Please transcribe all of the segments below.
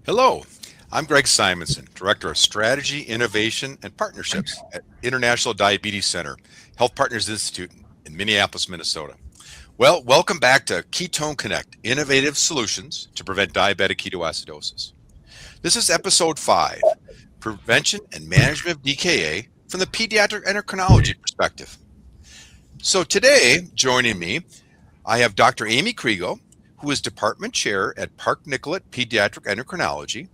Hello, I'm Gregg Simonson, Director of Strategy, Innovation, and Partnerships at International Diabetes Center, HealthPartners Institute in Minneapolis, Minnesota. Well, welcome back to Ketone Connect, Innovative Solutions to Prevent Diabetic Ketoacidosis. This is episode 5, Prevention and Management of DKA from the Pediatric Endocrinology perspective. So today, joining me, I have Dr. Amy Criego, who is Department Chair at Nicollet Pediatric Endocrinology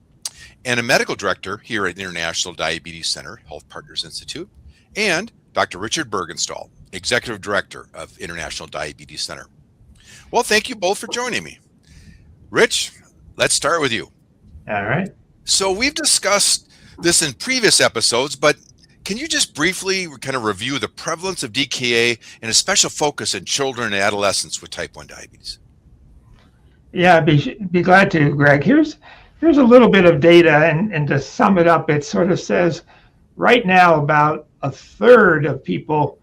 and a Medical Director here at International Diabetes Center, HealthPartners Institute, and Dr. Richard Bergenstal, Executive Director of International Diabetes Center. Well, thank you both for joining me. Rich, let's start with you. All right. So we've discussed this in previous episodes, but can you just briefly kind of review the prevalence of DKA and a special focus in children and adolescents with type 1 diabetes? Yeah, I'd be glad to, Greg. Here's a little bit of data, and to sum it up, it sort of says right now about a third of people,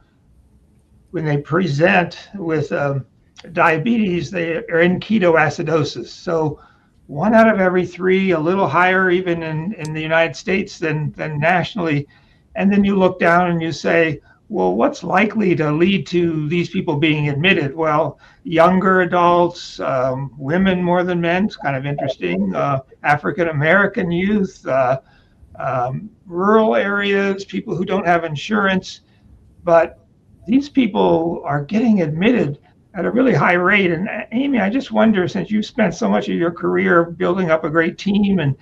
when they present with diabetes, they are in ketoacidosis. So 1 out of every 3, a little higher even in the United States than nationally. And then you look down and you say, well, what's likely to lead to these people being admitted? Well, younger adults, women more than men, it's kind of interesting, African-American youth, rural areas, people who don't have insurance. But these people are getting admitted at a really high rate. And Amy, I just wonder, since you've spent so much of your career building up a great team and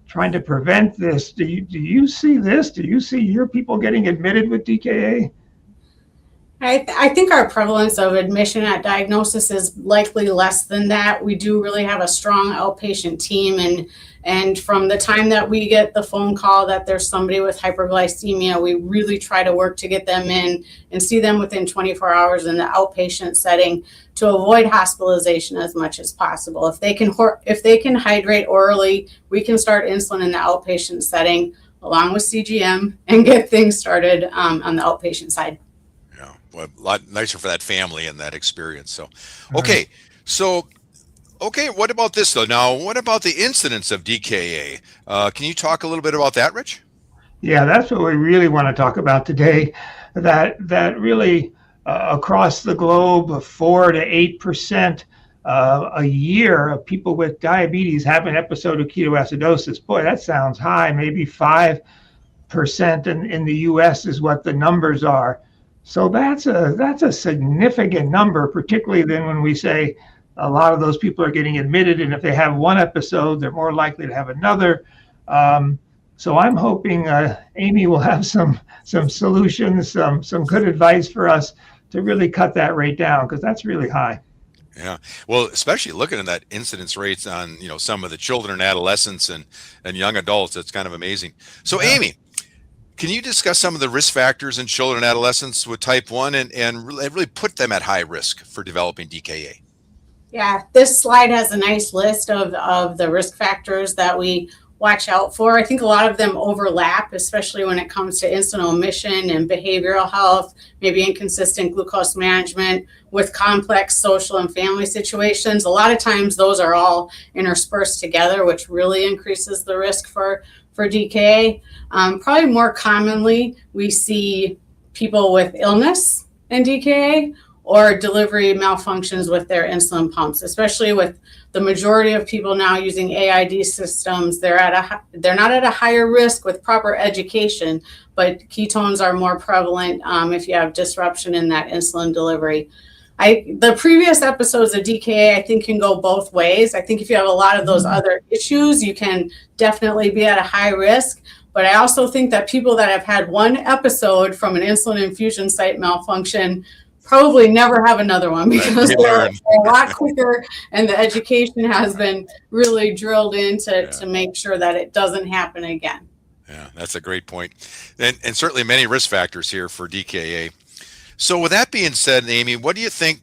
trying to prevent this, do you see this? Do you see your people getting admitted with DKA? I think our prevalence of admission at diagnosis is likely less than that. We do really have a strong outpatient team, and from the time that we get the phone call that there's somebody with hyperglycemia, we really try to work to get them in and see them within 24 hours in the outpatient setting to avoid hospitalization as much as possible. If they can hydrate orally, we can start insulin in the outpatient setting along with CGM and get things started on the outpatient side. Well, a lot nicer for that family and that experience. So, okay. What about this though? Now, what about the incidence of DKA? Can you talk a little bit about that, Rich? Yeah, that's what we really want to talk about today. That really across the globe, 4 to 8% a year of people with diabetes have an episode of ketoacidosis. Boy, that sounds high. Maybe 5% in the U.S. is what the numbers are. So that's a significant number, particularly then when we say a lot of those people are getting admitted, and if they have one episode, they're more likely to have another. So I'm hoping Amy will have some solutions, some good advice for us to really cut that rate down, because that's really high. Yeah, well, especially looking at that incidence rates on some of the children and adolescents and young adults, it's kind of amazing. So yeah. Amy, can you discuss some of the risk factors in children and adolescents with type 1 and really put them at high risk for developing DKA? Yeah, this slide has a nice list of the risk factors that we watch out for. I think a lot of them overlap, especially when it comes to insulin omission and behavioral health, maybe inconsistent glucose management with complex social and family situations. A lot of times those are all interspersed together, which really increases the risk for DKA. Probably more commonly, we see people with illness and DKA or delivery malfunctions with their insulin pumps, especially with the majority of people now using AID systems. They're not at a higher risk with proper education, but ketones are more prevalent if you have disruption in that insulin delivery. The previous episodes of DKA, I think, can go both ways. I think if you have a lot of those other issues, you can definitely be at a high risk. But I also think that people that have had one episode from an insulin infusion site malfunction probably never have another one, because they're a lot quicker and the education has been really drilled in to make sure that it doesn't happen again. Yeah, that's a great point. And certainly many risk factors here for DKA. So with that being said, Amy, what do you think?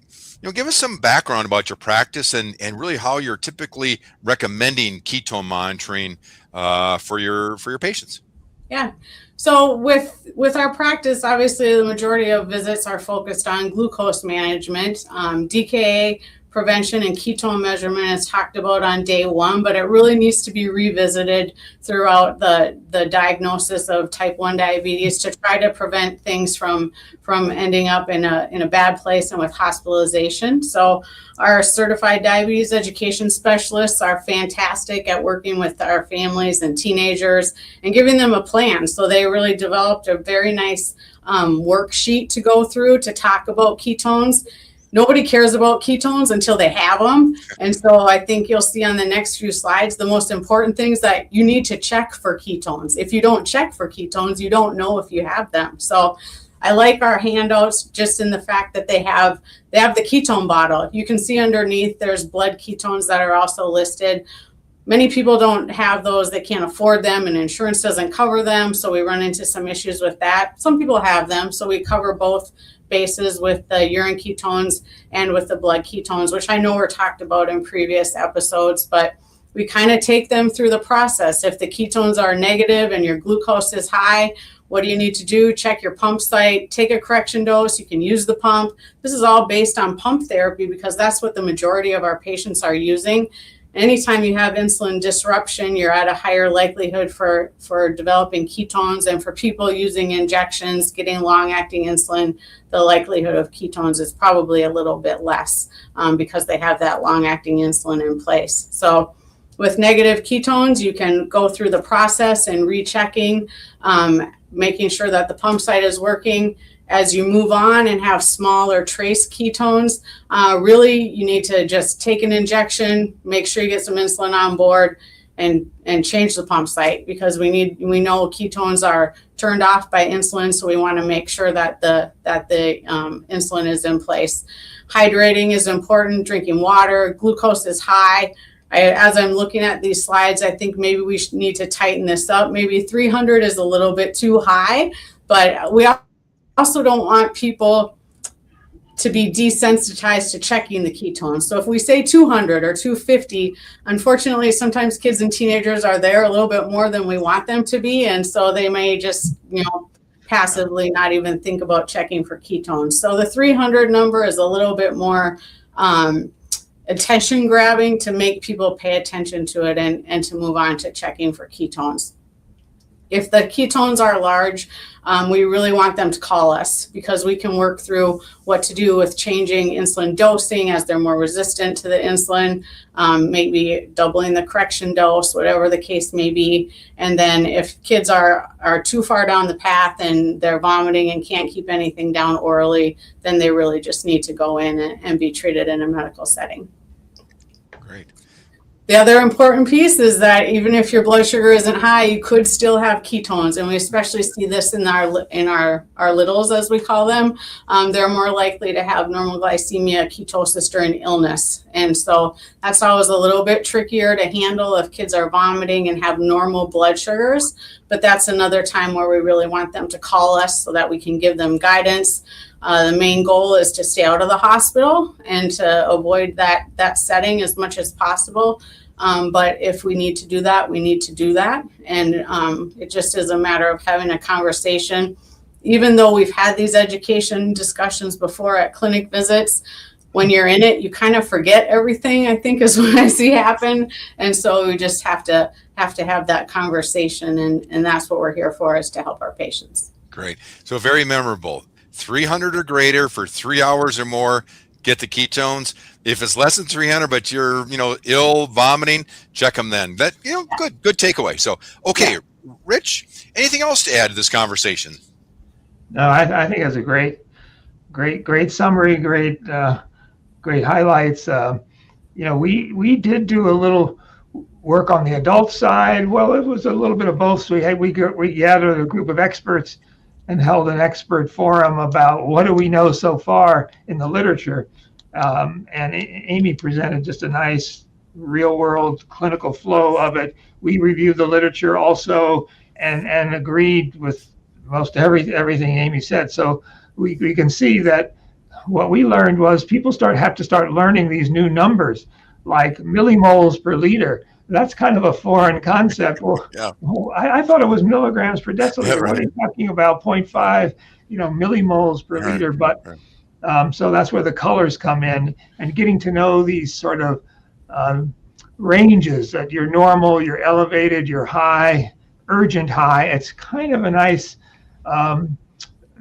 Give us some background about your practice and really how you're typically recommending ketone monitoring for your patients. Yeah. So with our practice, obviously the majority of visits are focused on glucose management. DKA prevention and ketone measurement is talked about on day one, but it really needs to be revisited throughout the diagnosis of type 1 diabetes to try to prevent things from ending up in a bad place and with hospitalization. So our certified diabetes education specialists are fantastic at working with our families and teenagers and giving them a plan. So they really developed a very nice worksheet to go through to talk about ketones. Nobody cares about ketones until they have them. And so I think you'll see on the next few slides, the most important things that you need to check for ketones. If you don't check for ketones, you don't know if you have them. So I like our handouts just in the fact that they have the ketone bottle. You can see underneath there's blood ketones that are also listed. Many people don't have those, they can't afford them, and insurance doesn't cover them. So we run into some issues with that. Some people have them, so we cover both bases with the urine ketones and with the blood ketones, which I know were talked about in previous episodes, but we kind of take them through the process. If the ketones are negative and your glucose is high, what do you need to do? Check your pump site, take a correction dose. You can use the pump. This is all based on pump therapy because that's what the majority of our patients are using. Anytime you have insulin disruption, you're at a higher likelihood for developing ketones. And for people using injections, getting long-acting insulin, the likelihood of ketones is probably a little bit less because they have that long-acting insulin in place. So with negative ketones, you can go through the process and rechecking, making sure that the pump site is working. As you move on and have small or trace ketones, really you need to just take an injection, make sure you get some insulin on board, and change the pump site because we know ketones are turned off by insulin, so we want to make sure that the insulin is in place. Hydrating is important, drinking water, glucose is high. As I'm looking at these slides, I think maybe we need to tighten this up. Maybe 300 is a little bit too high, but we also don't want people to be desensitized to checking the ketones. So if we say 200 or 250, unfortunately, sometimes kids and teenagers are there a little bit more than we want them to be. And so they may just, passively not even think about checking for ketones. So the 300 number is a little bit more attention grabbing to make people pay attention to it and to move on to checking for ketones. If the ketones are large, we really want them to call us because we can work through what to do with changing insulin dosing as they're more resistant to the insulin, maybe doubling the correction dose, whatever the case may be. And then if kids are too far down the path and they're vomiting and can't keep anything down orally, then they really just need to go in and be treated in a medical setting. Great. The other important piece is that even if your blood sugar isn't high, you could still have ketones, and we especially see this in our littles, as we call them. They're more likely to have normal glycemia, ketosis during illness, and so that's always a little bit trickier to handle if kids are vomiting and have normal blood sugars. But that's another time where we really want them to call us so that we can give them guidance. The main goal is to stay out of the hospital and to avoid that setting as much as possible. But if we need to do that, we need to do that. And it just is a matter of having a conversation. Even though we've had these education discussions before at clinic visits, when you're in it, you kind of forget everything, I think is what I see happen. And so we just have to have that conversation. And that's what we're here for, is to help our patients. Great. So very memorable. 300 or greater for 3 hours or more, get the ketones. If it's less than 300, but you're, ill, vomiting, check them then. That, good takeaway. So, okay, Rich, anything else to add to this conversation? No, I think that's a great summary, great highlights. We did do a little work on the adult side. Well, it was a little bit of both. So we gathered a group of experts and held an expert forum about what do we know so far in the literature. And Amy presented just a nice real world clinical flow of it. We reviewed the literature also and agreed with most everything Amy said. So we can see that what we learned was people have to start learning these new numbers like millimoles per liter. That's kind of a foreign concept. Well, yeah. I thought it was milligrams per deciliter. Yeah, right. What are you talking about? 0.5, millimoles per liter. But So that's where the colors come in, and getting to know these sort of ranges that you're normal, you're elevated, you're high, urgent high. It's kind of a nice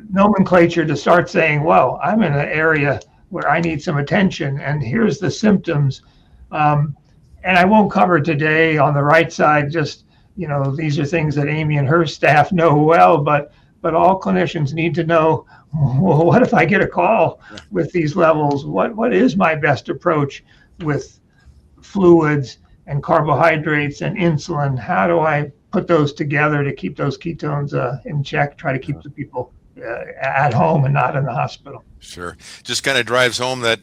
nomenclature to start saying, well, I'm in an area where I need some attention, and here's the symptoms. And I won't cover today on the right side, just, these are things that Amy and her staff know well, but all clinicians need to know, well, what if I get a call with these levels? What is my best approach with fluids and carbohydrates and insulin? How do I put those together to keep those ketones in check, try to keep the people at home and not in the hospital? Sure. Just kind of drives home that,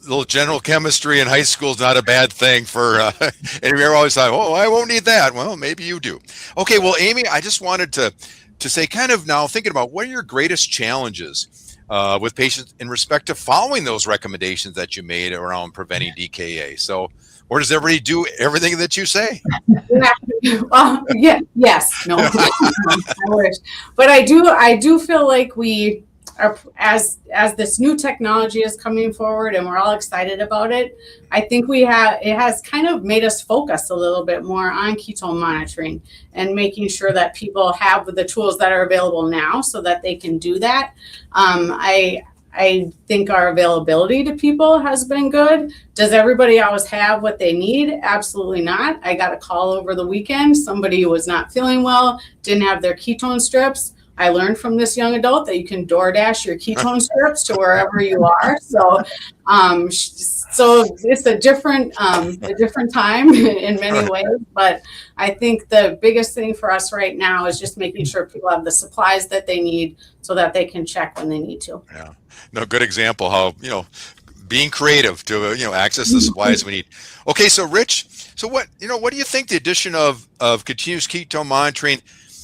little general chemistry in high school is not a bad thing for, and you're always like, oh, I won't need that. Well, maybe you do. Okay. Well, Amy, I just wanted to say, kind of now thinking about, what are your greatest challenges with patients in respect to following those recommendations that you made around preventing DKA? So, or does everybody do everything that you say? Yes, no, I wish, but I do feel like we are, as this new technology is coming forward and we're all excited about it, I think it has kind of made us focus a little bit more on ketone monitoring and making sure that people have the tools that are available now so that they can do that. I think our availability to people has been good. Does everybody always have what they need? Absolutely not. I got a call over the weekend. Somebody was not feeling well, didn't have their ketone strips. I learned from this young adult that you can DoorDash your ketone strips to wherever you are. So it's a different time in many ways. But I think the biggest thing for us right now is just making sure people have the supplies that they need so that they can check when they need to. Yeah. No, good example how, being creative to, access the supplies we need. Okay. So Rich, what do you think the addition of continuous ketone monitoring,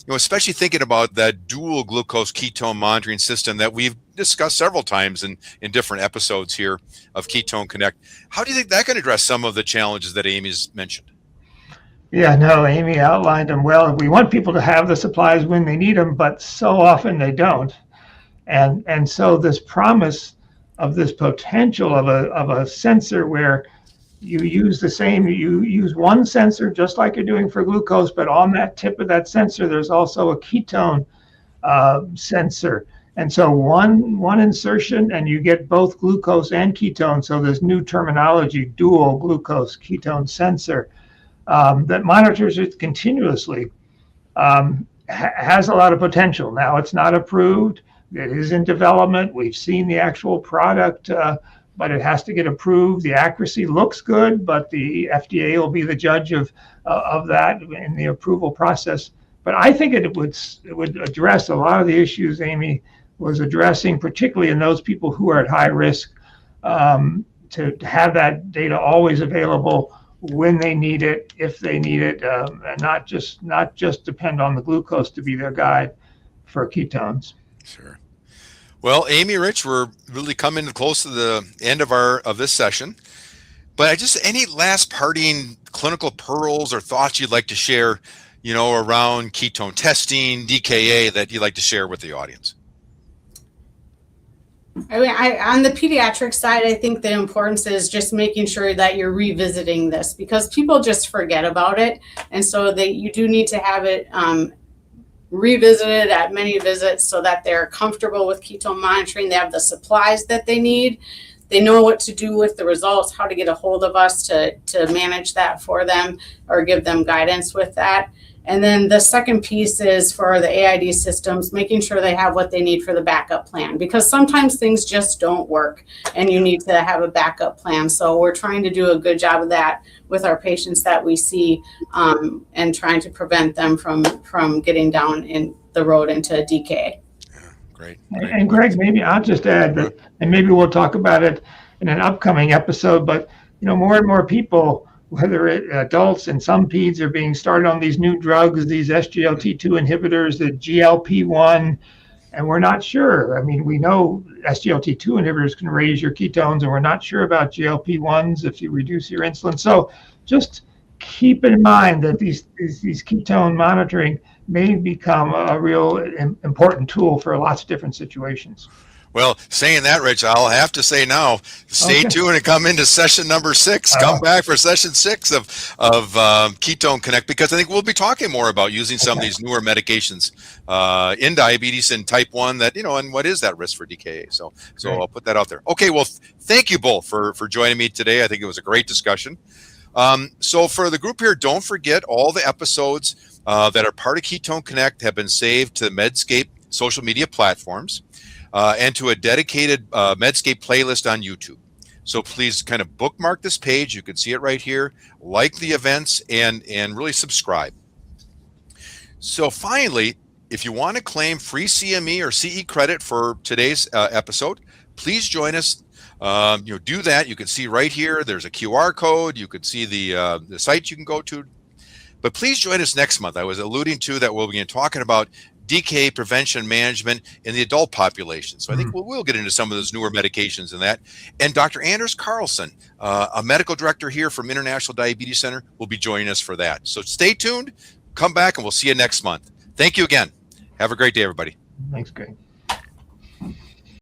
especially thinking about that dual glucose ketone monitoring system that we've discussed several times in different episodes here of Ketone Connect. How do you think that can address some of the challenges that Amy's mentioned? Yeah, no, Amy outlined them well. We want people to have the supplies when they need them, but so often they don't. And so this promise of this potential of a sensor where you use one sensor just like you're doing for glucose, but on that tip of that sensor, there's also a ketone sensor. And so one insertion and you get both glucose and ketone. So this new terminology, dual glucose ketone sensor that monitors it continuously has a lot of potential. Now it's not approved. It is in development. We've seen the actual product, but it has to get approved. The accuracy looks good, but the FDA will be the judge of that in the approval process. But I think it would address a lot of the issues Amy was addressing, particularly in those people who are at high risk, to have that data always available when they need it, if they need it, and not just depend on the glucose to be their guide for ketones. Sure. Well, Amy, Rich, we're really coming close to the end of this session, but any last parting clinical pearls or thoughts you'd like to share, around ketone testing, DKA, that you'd like to share with the audience? I mean, on the pediatric side, I think the importance is just making sure that you're revisiting this because people just forget about it. And so you do need to have it revisited at many visits so that they're comfortable with ketone monitoring. They have the supplies that they need. They know what to do with the results, how to get a hold of us to manage that for them or give them guidance with that. And then the second piece is for the AID systems, making sure they have what they need for the backup plan, because sometimes things just don't work and you need to have a backup plan. So we're trying to do a good job of that with our patients that we see and trying to prevent them from getting down in the road into DKA. Yeah, great. And Greg, maybe I'll just add that, and maybe we'll talk about it in an upcoming episode, but more and more people, whether adults and some peds, are being started on these new drugs, these SGLT2 inhibitors, the GLP-1, and we're not sure. I mean, we know SGLT2 inhibitors can raise your ketones, and we're not sure about GLP-1s if you reduce your insulin. So just keep in mind that these ketone monitoring may become a real important tool for lots of different situations. Well, saying that, Rich, I'll have to say now, stay tuned and come into session number 6. Come back for session 6 of Ketone Connect, because I think we'll be talking more about using some of these newer medications in diabetes and type 1 that, and what is that risk for DKA. So I'll put that out there. Okay, well, thank you both for joining me today. I think it was a great discussion. So for the group here, don't forget all the episodes that are part of Ketone Connect have been saved to Medscape social media platforms. And to a dedicated Medscape playlist on YouTube. So please kind of bookmark this page. You can see it right here. Like the events and really subscribe. So finally, if you want to claim free CME or CE credit for today's episode, please join us. Do that. You can see right here. There's a QR code. You can see the site you can go to. But please join us next month. I was alluding to that we'll be talking about DKA prevention management in the adult population. So I think we'll get into some of those newer medications and that. And Dr. Anders Carlson, a medical director here from International Diabetes Center, will be joining us for that. So stay tuned, come back, and we'll see you next month. Thank you again. Have a great day, everybody. Thanks, Greg.